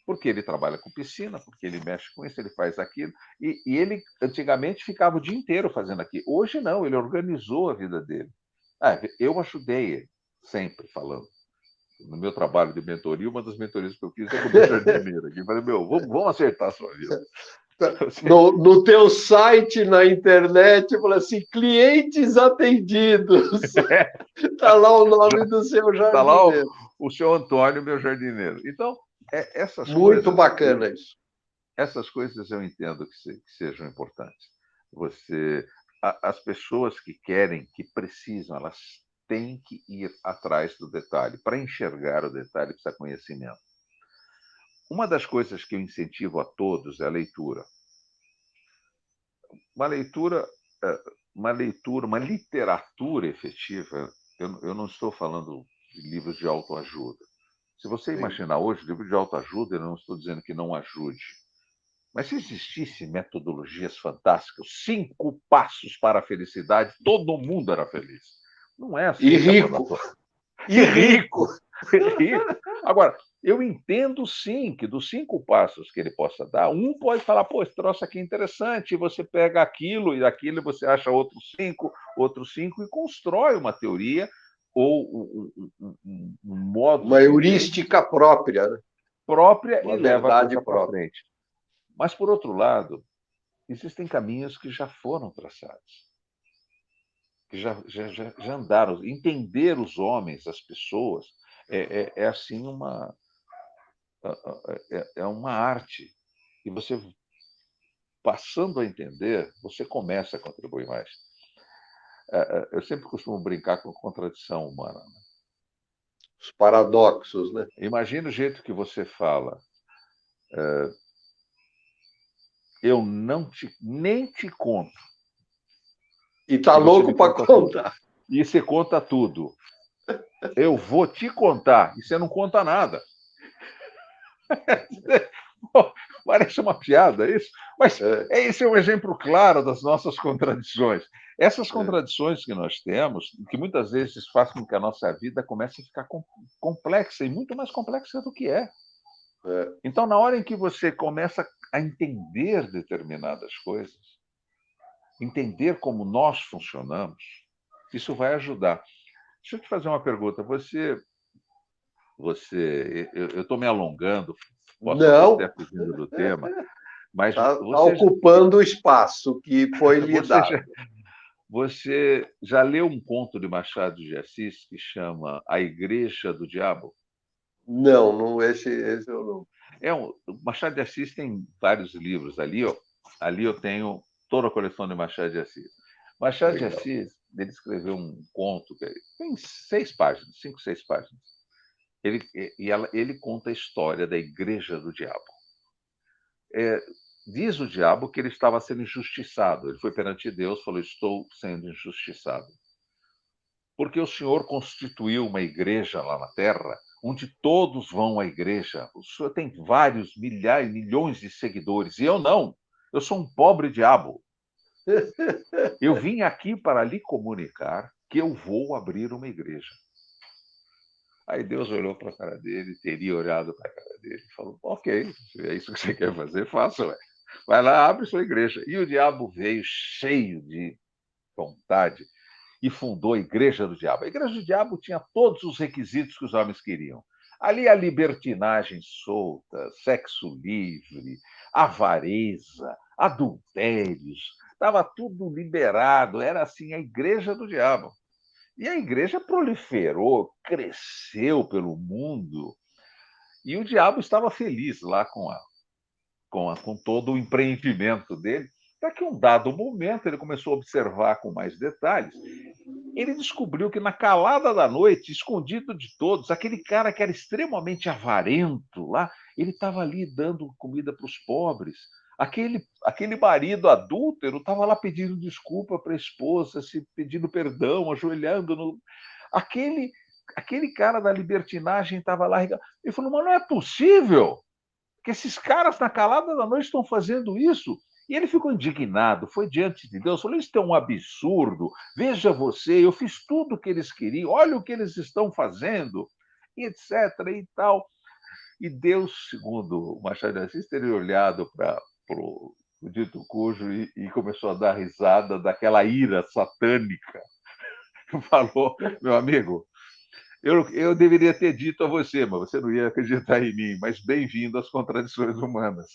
Porque ele trabalha com piscina, porque ele mexe com isso, ele faz aquilo. E ele, antigamente, ficava o dia inteiro fazendo aquilo. Hoje, não, ele organizou a vida dele. Eu ajudei ele, sempre falando. No meu trabalho de mentoria, uma das mentorias que eu fiz é com o meu jardineiro aqui. Eu falei, vamos acertar a sua vida. No teu site, na internet, fala assim, clientes atendidos. Está lá o nome do seu Está lá jardineiro. o seu Antônio, meu jardineiro. Então, essas Muito coisas... bacana isso. Essas coisas eu entendo que sejam importantes. As pessoas que querem, que precisam, elas têm que ir atrás do detalhe. Para enxergar o detalhe, precisa conhecimento. Uma das coisas que eu incentivo a todos é a leitura. Uma leitura, uma literatura efetiva. Eu não estou falando de livros de autoajuda. Se você imaginar hoje, livro de autoajuda, eu não estou dizendo que não ajude. Mas se existisse metodologias fantásticas, 5 passos para a felicidade, todo mundo era feliz. Não é assim. E rico. E rico. Rico. Agora, eu entendo sim que dos 5 passos que ele possa dar, um pode falar, pô, esse troço aqui é interessante, e você pega aquilo e aquilo e você acha outros 5 e constrói uma teoria ou um modo uma heurística própria, né? Própria uma e leva a coisa para própria. frente. Mas, por outro lado, existem caminhos que já foram traçados, que já andaram. Entender os homens, as pessoas, assim uma arte. E você, passando a entender, você começa a contribuir mais. Eu sempre costumo brincar com a contradição humana. Né? Os paradoxos, né? Imagina o jeito que você fala. Eu nem te conto. E tá louco para contar. E você conta tudo. Eu vou te contar. E você não conta nada. Parece uma piada isso, mas esse é um exemplo claro das nossas contradições. Essas contradições que nós temos, que muitas vezes fazem com que a nossa vida comece a ficar complexa, e muito mais complexa do que é. Então, na hora em que você começa a entender determinadas coisas, entender como nós funcionamos, isso vai ajudar. Deixa eu te fazer uma pergunta. Eu estou me alongando, posso até fugindo do tema, mas está ocupando o espaço que foi lhe dado. Você já leu um conto de Machado de Assis que chama A Igreja do Diabo? Não, esse eu não. Machado de Assis tem vários livros ali, ó. Ali eu tenho toda a coleção de Machado de Assis. Machado de Assis, ele escreveu um conto que tem 6 páginas, 5, 6 páginas. Ele conta a história da Igreja do Diabo. Diz o diabo que ele estava sendo injustiçado. Ele foi perante Deus e falou, estou sendo injustiçado. Porque o Senhor constituiu uma igreja lá na Terra, onde todos vão à igreja. O Senhor tem vários milhões de seguidores, e eu não. Eu sou um pobre diabo. Eu vim aqui para lhe comunicar que eu vou abrir uma igreja. Aí Deus olhou para a cara dele, teria olhado para a cara dele e falou, ok, se é isso que você quer fazer, faça, ué. Vai lá, abre sua igreja. E o diabo veio cheio de vontade e fundou a Igreja do Diabo. A Igreja do Diabo tinha todos os requisitos que os homens queriam. Ali a libertinagem solta, sexo livre, avareza, adultérios, estava tudo liberado, era assim a Igreja do Diabo. E a igreja proliferou, cresceu pelo mundo, e o diabo estava feliz lá com todo o empreendimento dele, até que um dado momento ele começou a observar com mais detalhes. Ele descobriu que na calada da noite, escondido de todos, aquele cara que era extremamente avarento lá, ele estava ali dando comida para os pobres. Aquele marido adúltero estava lá pedindo desculpa para a esposa, se pedindo perdão, ajoelhando no. Aquele cara da libertinagem estava lá. Ele falou, mas não é possível que esses caras na calada da noite estão fazendo isso. E ele ficou indignado, foi diante de Deus, falou, isso é um absurdo, veja você, eu fiz tudo o que eles queriam, olha o que eles estão fazendo. e etc. e tal. E Deus, segundo o Machado de Assis, teria olhado para o dito cujo e começou a dar risada daquela ira satânica. Falou, meu amigo, eu deveria ter dito a você, mas você não ia acreditar em mim, mas bem-vindo às contradições humanas.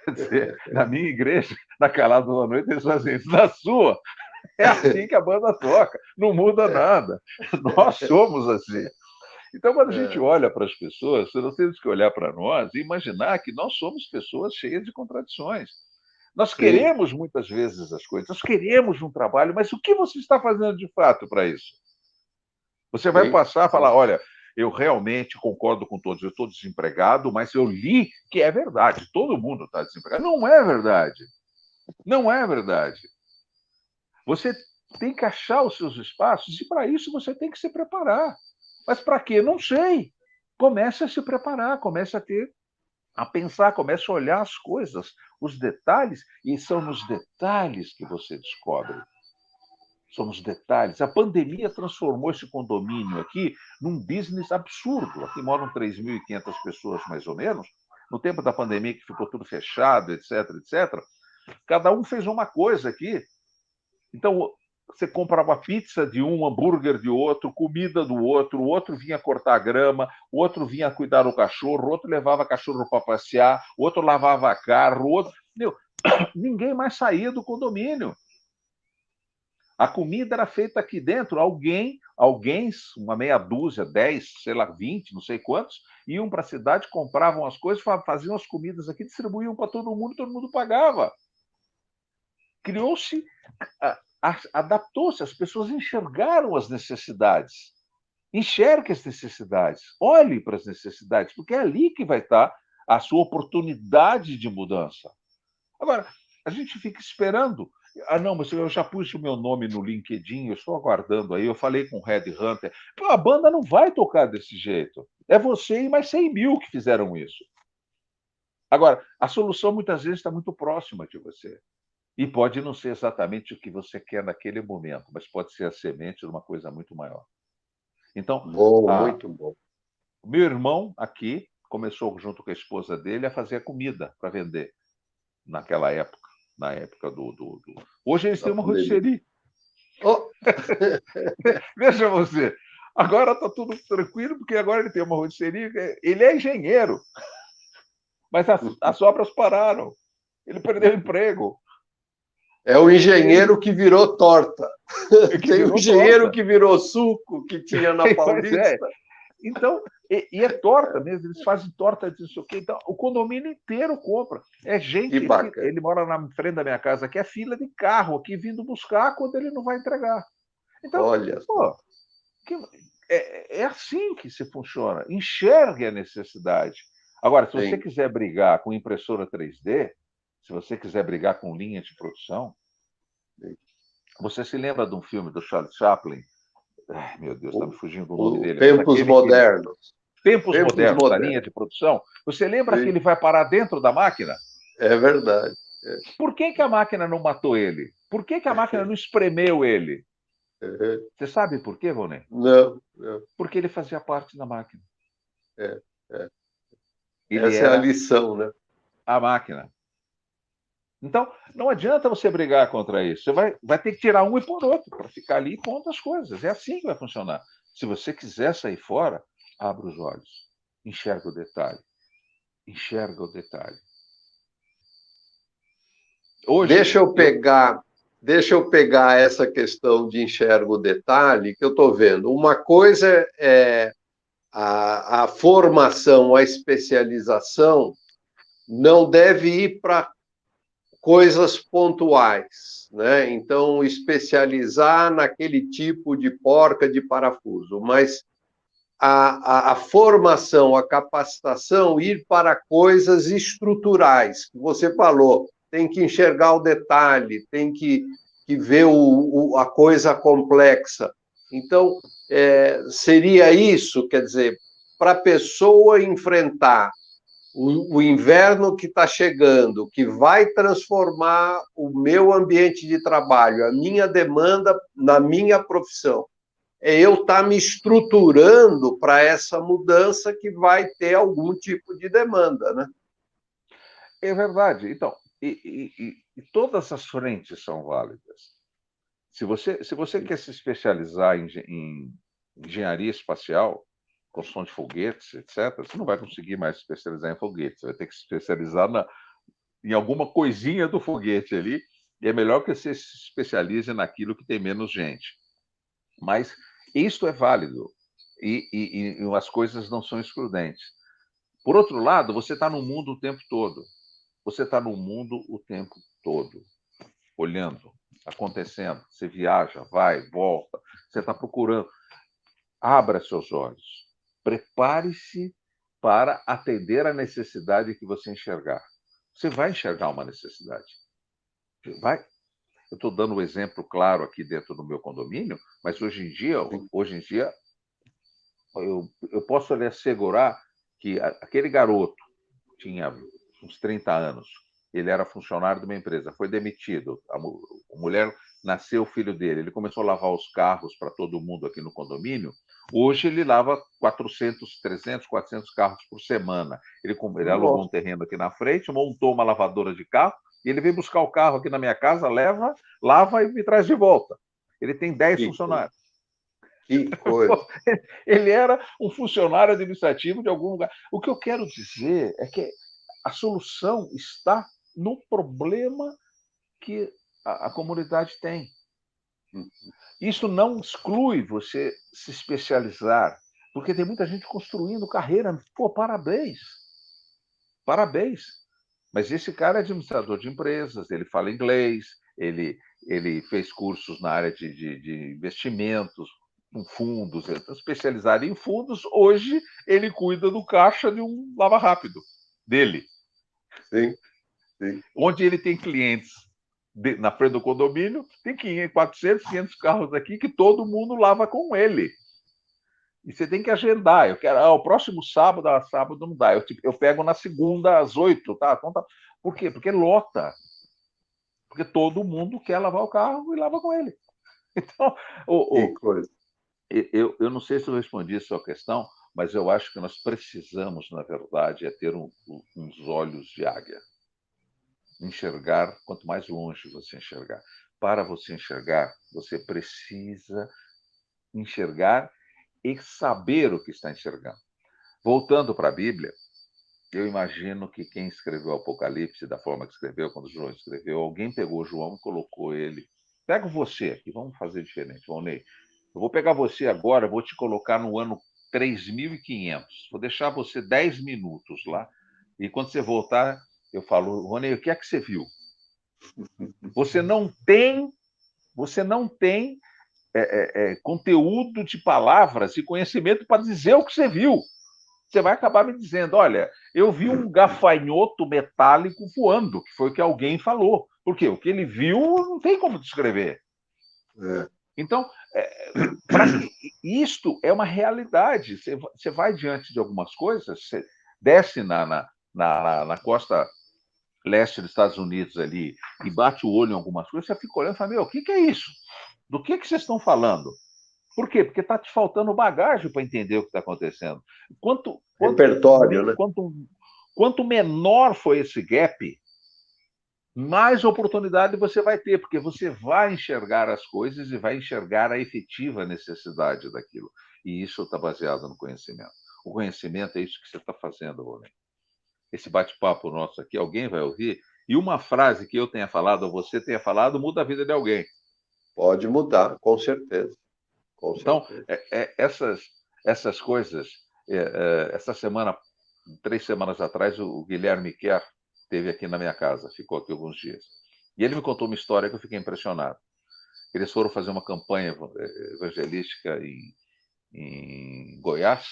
Quer dizer, na minha igreja, na calada da noite, eles fazem isso. Na sua, é assim que a banda toca, não muda nada. Nós somos assim. Então, quando a gente olha para as pessoas, nós temos que olhar para nós e imaginar que nós somos pessoas cheias de contradições. Nós queremos muitas vezes as coisas, nós queremos um trabalho, mas o que você está fazendo de fato para isso? Você vai passar a falar, olha, eu realmente concordo com todos, eu estou desempregado, mas eu li que é verdade, todo mundo está desempregado. Não é verdade. Não é verdade. Você tem que achar os seus espaços e, para isso, você tem que se preparar. Mas para quê? Não sei. Comece a se preparar, comece a pensar, comece a olhar as coisas, os detalhes, e são nos detalhes que você descobre. São nos detalhes. A pandemia transformou esse condomínio aqui num business absurdo. Aqui moram 3.500 pessoas, mais ou menos. No tempo da pandemia, que ficou tudo fechado, etc., etc., cada um fez uma coisa aqui. Então, você comprava pizza de um, hambúrguer de outro, comida do outro, o outro vinha cortar a grama, o outro vinha cuidar do cachorro, o outro levava cachorro para passear, o outro lavava carro, o outro... Meu, ninguém mais saía do condomínio. A comida era feita aqui dentro. Alguém, uma meia dúzia, 10, sei lá, 20, não sei quantos, iam para a cidade, compravam as coisas, faziam as comidas aqui, distribuíam para todo mundo pagava. Criou-se, adaptou-se, as pessoas enxergaram as necessidades. Enxergue as necessidades, olhe para as necessidades, porque é ali que vai estar a sua oportunidade de mudança. Agora, a gente fica esperando. Não, mas eu já pus o meu nome no LinkedIn, eu estou aguardando aí, eu falei com o Red Hunter. Pô, a banda não vai tocar desse jeito. É você e mais 100 mil que fizeram isso. Agora, a solução muitas vezes está muito próxima de você. E pode não ser exatamente o que você quer naquele momento, mas pode ser a semente de uma coisa muito maior. Então, muito bom. O meu irmão aqui começou, junto com a esposa dele, a fazer comida para vender naquela época. Na época do... Hoje eles têm uma rotisserie. Oh. Veja você, agora está tudo tranquilo, porque agora ele tem uma rotisserie. Ele é engenheiro, mas as obras pararam. Ele perdeu o emprego. É o engenheiro que virou torta. Tem o engenheiro torta. Que virou suco, que tinha na Paulista. Então, e é torta mesmo, eles fazem torta de não sei o quê. Então, o condomínio inteiro compra. É gente, ele mora na frente da minha casa, que é fila de carro aqui vindo buscar quando ele não vai entregar. Então, olha, pô, é assim que se funciona. Enxergue a necessidade. Agora, se você quiser brigar com impressora 3D, se você quiser brigar com linha de produção, você se lembra de um filme do Charlie Chaplin? Ai, meu Deus, está me fugindo o nome dele. Tempos Modernos. Tempos modernos, da linha de produção. Você lembra que ele vai parar dentro da máquina? É verdade. Por que a máquina não matou ele? Por que a máquina não espremeu ele? Você sabe por quê, Volney? Não. Porque ele fazia parte da máquina. Essa é a lição, né? A máquina. Então, não adianta você brigar contra isso. Você vai ter que tirar um e pôr outro para ficar ali e pôr outras coisas. É assim que vai funcionar. Se você quiser sair fora, abra os olhos. Enxerga o detalhe. Enxerga o detalhe. Hoje, deixa eu pegar essa questão de enxerga o detalhe que eu estou vendo. Uma coisa é a formação, a especialização não deve ir para coisas pontuais, né? Então, especializar naquele tipo de porca de parafuso, mas a formação, a capacitação, ir para coisas estruturais, que você falou, tem que enxergar o detalhe, tem que ver a coisa complexa. Então, seria isso, quer dizer, para a pessoa enfrentar o inverno que está chegando, que vai transformar o meu ambiente de trabalho, a minha demanda na minha profissão. é eu estar me estruturando para essa mudança que vai ter algum tipo de demanda, né? É verdade. Então, e todas as frentes são válidas. Se você quer se especializar em engenharia espacial, construção de foguetes, etc., você não vai conseguir mais se especializar em foguetes. Você vai ter que se especializar em alguma coisinha do foguete ali, e é melhor que você se especialize naquilo que tem menos gente. Mas isto é válido, e as coisas não são excludentes. Por outro lado, você está no mundo o tempo todo. Você está no mundo o tempo todo, olhando, acontecendo. Você viaja, vai, volta, você está procurando. Abra seus olhos. Prepare-se para atender a necessidade que você enxergar. Você vai enxergar uma necessidade. Vai. Eu estou dando um exemplo claro aqui dentro do meu condomínio, mas hoje em dia eu posso lhe assegurar que aquele garoto tinha uns 30 anos, ele era funcionário de uma empresa, foi demitido, a mulher nasceu o filho dele, ele começou a lavar os carros para todo mundo aqui no condomínio, hoje ele lava 400, 300, 400 carros por semana. Ele alugou um terreno aqui na frente, montou uma lavadora de carro, e ele vem buscar o carro aqui na minha casa, leva, lava e me traz de volta. Ele tem 10 funcionários. Que coisa. Ele era um funcionário administrativo de algum lugar. O que eu quero dizer é que a solução está no problema que a comunidade tem. Isso não exclui você se especializar, porque tem muita gente construindo carreira. Pô, parabéns! Parabéns! Mas esse cara é administrador de empresas, ele fala inglês, ele fez cursos na área de investimentos, com fundos, ele está especializado em fundos. Hoje ele cuida do caixa de um Lava Rápido dele. Sim, sim. Onde ele tem clientes na frente do condomínio, tem 400, 500 carros aqui que todo mundo lava com ele. E você tem que agendar. Eu quero, o próximo sábado, sábado não dá. Eu pego na segunda às 8, tá? Então, tá. Por quê? Porque lota. Porque todo mundo quer lavar o carro e lava com ele. Então, Que coisa. eu não sei se eu respondi a sua questão, mas eu acho que nós precisamos, na verdade, ter uns olhos de águia. Enxergar, quanto mais longe você enxergar. Para você enxergar, você precisa enxergar e saber o que está enxergando. Voltando para a Bíblia, eu imagino que quem escreveu o Apocalipse da forma que escreveu, quando João escreveu, alguém pegou João e colocou ele. Pega você aqui, vamos fazer diferente, Valnei. Eu vou pegar você agora, vou te colocar no ano 3500. Vou deixar você 10 minutos lá. E quando você voltar, eu falo, Rony, o que é que você viu? Você não tem conteúdo de palavras e conhecimento para dizer o que você viu. Você vai acabar me dizendo, olha, eu vi um gafanhoto metálico voando, que foi o que alguém falou. Por quê? O que ele viu não tem como descrever. É. Então, isto é uma realidade. Você vai diante de algumas coisas, você desce na costa leste dos Estados Unidos ali e bate o olho em algumas coisas, você fica olhando e fala, meu, o que é isso? Do que vocês estão falando? Por quê? Porque está te faltando bagagem para entender o que está acontecendo. Repertório, né? Quanto menor foi esse gap, mais oportunidade você vai ter, porque você vai enxergar as coisas e vai enxergar a efetiva necessidade daquilo. E isso está baseado no conhecimento. O conhecimento é isso que você está fazendo, Rony. Esse bate-papo nosso aqui, alguém vai ouvir, e uma frase que eu tenha falado ou você tenha falado muda a vida de alguém. Pode mudar, com certeza. Com Então, certeza. essas coisas, essa semana, 3 semanas atrás, o Guilherme Kerr esteve aqui na minha casa, ficou aqui alguns dias. E ele me contou uma história que eu fiquei impressionado. Eles foram fazer uma campanha evangelística em Goiás,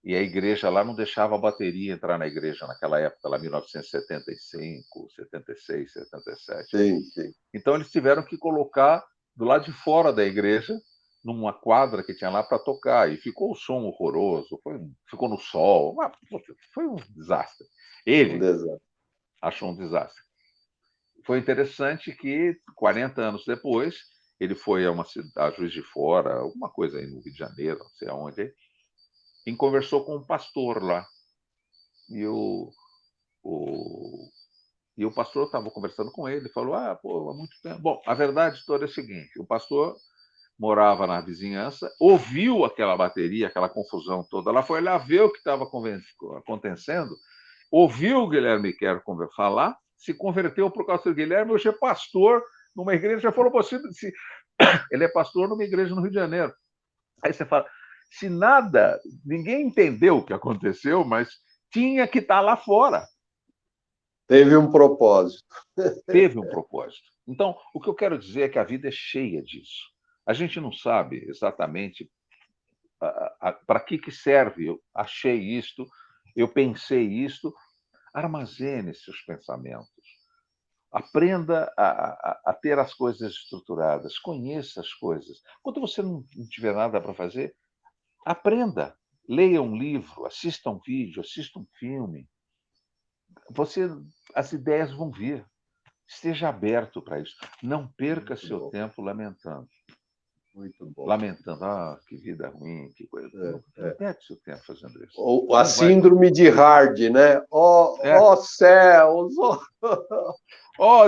e a igreja lá não deixava a bateria entrar na igreja naquela época, lá 1975, 76, 77. Sim, sim. Então eles tiveram que colocar do lado de fora da igreja, numa quadra que tinha lá para tocar, e ficou o som horroroso, ficou no sol, foi um desastre. Um Ele desastre. achou um desastre. Foi interessante que, 40 anos depois, ele foi a uma cidade, a Juiz de Fora, alguma coisa aí no Rio de Janeiro, não sei aonde, e conversou com um pastor lá. E o, e o pastor estava conversando com ele, falou: Ah, pô, há muito tempo. Bom, a verdade toda é a seguinte: o pastor morava na vizinhança, ouviu aquela bateria, aquela confusão toda lá, foi lá ver o que estava acontecendo, ouviu o Guilherme Quer falar, se converteu por causa do Guilherme, hoje é pastor numa igreja, já falou para você, ele é pastor numa igreja no Rio de Janeiro. Aí você fala, se nada, ninguém entendeu o que aconteceu, mas tinha que estar lá fora. Teve um propósito. Teve um propósito. Então, o que eu quero dizer é que a vida é cheia disso. A gente não sabe exatamente para que serve. Eu achei isto, eu pensei isto. Armazene seus pensamentos. Aprenda a ter as coisas estruturadas. Conheça as coisas. Quando você não tiver nada para fazer, aprenda. Leia um livro, assista um vídeo, assista um filme. Você, as ideias vão vir. Esteja aberto para isso. Não perca Muito seu bom, tempo lamentando. muito bom. Lamentando, que vida ruim, que coisa. É, Não é. perde seu tempo fazendo isso. A Não vai. síndrome de Hard, né? É. Ó céus!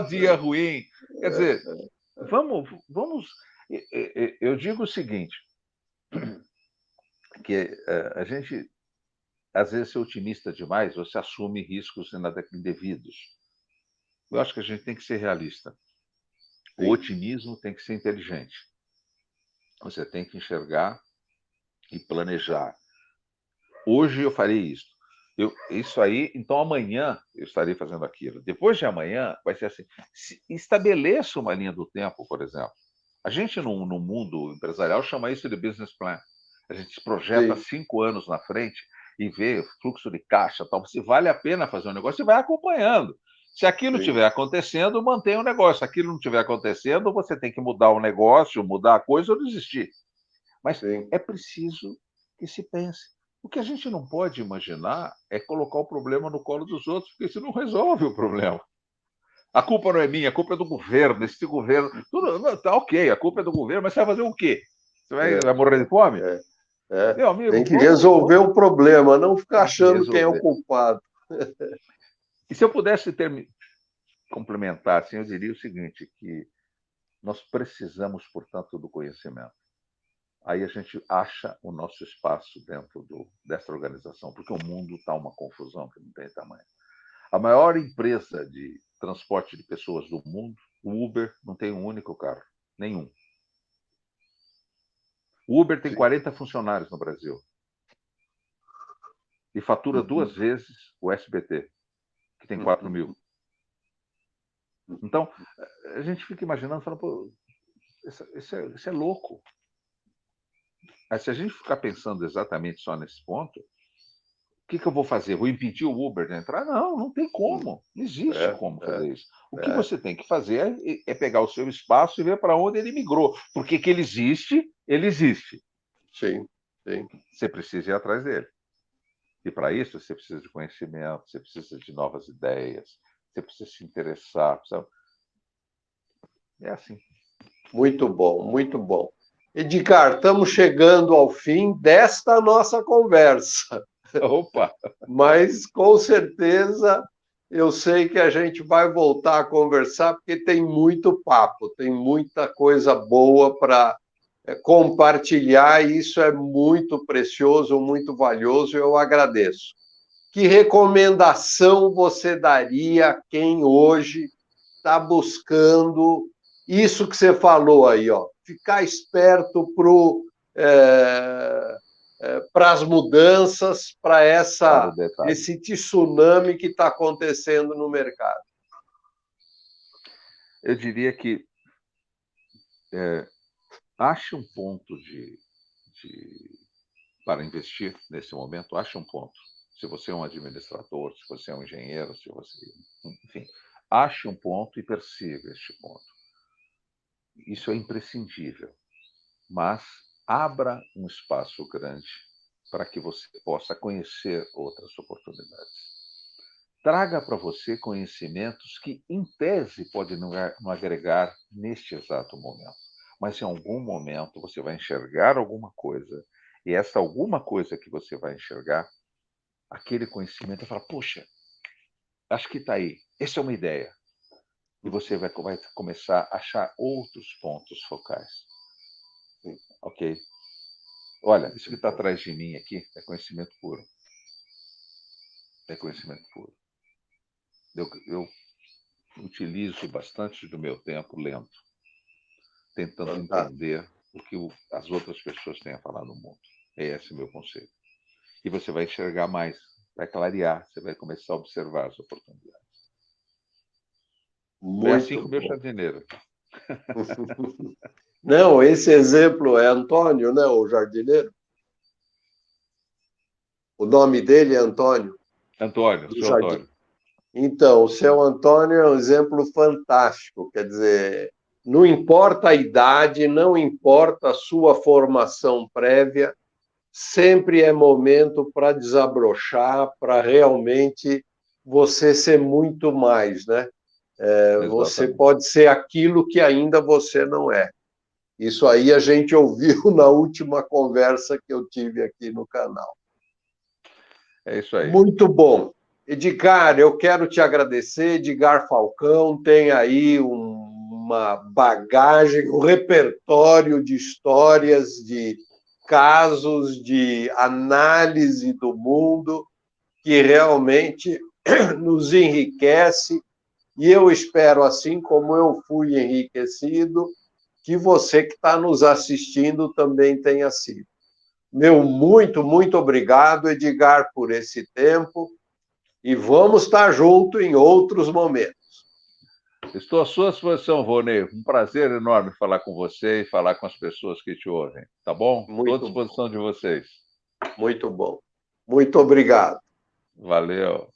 Dia ruim. Quer dizer, vamos. Eu digo o seguinte, que a gente, às vezes, é otimista demais, você assume riscos indevidos. Eu acho que a gente tem que ser realista. O Sim. otimismo tem que ser inteligente. Você tem que enxergar e planejar. Hoje eu farei isso. Isso aí, então amanhã eu estarei fazendo aquilo. Depois de amanhã vai ser assim. Estabeleça uma linha do tempo, por exemplo. A gente, no mundo empresarial, chama isso de business plan. A gente projeta Sim, 5 anos na frente e vê fluxo de caixa, tal. Se vale a pena fazer um negócio, você vai acompanhando. Se aquilo sim, estiver acontecendo, mantenha o negócio. Se aquilo não estiver acontecendo, você tem que mudar o negócio, mudar a coisa ou desistir. Mas sim. é preciso que se pense. O que a gente não pode imaginar é colocar o problema no colo dos outros, porque isso não resolve o problema. A culpa não é minha, a culpa é do governo, esse governo. Tudo, tá ok, a culpa é do governo, mas você vai fazer o quê? Você vai É, morrer de fome? é, é. Meu Tem amigo, que resolver o problema, não ficar tem que achando quem é o resolver. culpado. E se eu pudesse complementar, assim, eu diria o seguinte, que nós precisamos, portanto, do conhecimento. Aí a gente acha o nosso espaço dentro dessa organização, porque o mundo está uma confusão que não tem tamanho. A maior empresa de transporte de pessoas do mundo, o Uber, não tem um único carro. Nenhum. O Uber tem Sim. 40 funcionários no Brasil e fatura Uhum, 2 vezes o SBT, que tem 4 uhum, mil. Então, a gente fica imaginando, falando, pô, isso é louco. Aí, se a gente ficar pensando exatamente só nesse ponto, o que eu vou fazer? Vou impedir o Uber de entrar? Não, não tem uhum. como. Não existe É, como é, fazer isso. O que é. você tem que fazer é pegar o seu espaço e ver para onde ele migrou. Porque que ele existe, ele existe. Sim, sim. Você precisa ir atrás dele. E para isso você precisa de conhecimento, você precisa de novas ideias, você precisa se interessar. É assim. Muito bom, muito bom. Edgar, estamos chegando ao fim desta nossa conversa, Opa! mas com certeza eu sei que a gente vai voltar a conversar, porque tem muito papo, tem muita coisa boa para compartilhar, e isso é muito precioso, muito valioso, eu agradeço. Que recomendação você daria a quem hoje está buscando isso que você falou aí, ó, ficar esperto para as mudanças, para Para o detalhe. esse tsunami que está acontecendo no mercado? Eu diria que ache um ponto para investir nesse momento, ache um ponto. Se você é um administrador, se você é um engenheiro, se você. Enfim, ache um ponto e persiga este ponto. Isso é imprescindível. Mas abra um espaço grande para que você possa conhecer outras oportunidades. Traga para você conhecimentos que, em tese, podem não agregar neste exato momento. mas em algum momento você vai enxergar alguma coisa, e essa alguma coisa que você vai enxergar, aquele conhecimento vai falar: "Puxa, acho que está aí, essa é uma ideia". E você vai começar a achar outros pontos focais, ok? Olha, isso que está atrás de mim aqui é conhecimento puro. É conhecimento puro. Eu utilizo bastante do meu tempo lendo, tentando Fantástico. entender o que as outras pessoas têm a falar no mundo. Esse é o meu conselho. E você vai enxergar mais, vai clarear, você vai começar a observar as oportunidades. É assim Muito com o meu bom. jardineiro. Não, esse exemplo é Antônio, né, o jardineiro? O nome dele é Antônio, Antônio, do seu jardim. Antônio. Então, o seu Antônio é um exemplo fantástico, quer dizer, não importa a idade, não importa a sua formação prévia, sempre é momento para desabrochar, para realmente você ser muito mais, né? Você Exatamente. pode ser aquilo que ainda você não é. Isso aí a gente ouviu na última conversa que eu tive aqui no canal. É isso aí. Muito bom. Edgar, eu quero te agradecer. Edgar Falcão tem aí uma bagagem, um repertório de histórias, de casos, de análise do mundo que realmente nos enriquece. E eu espero, assim como eu fui enriquecido, que você que está nos assistindo também tenha sido. Meu muito, muito obrigado, Edgar, por esse tempo e vamos estar juntos em outros momentos. Estou à sua disposição, Rony. Um prazer enorme falar com você e falar com as pessoas que te ouvem. Tá bom? Estou à Muito bom, disposição de vocês. muito bom. Muito obrigado. Valeu.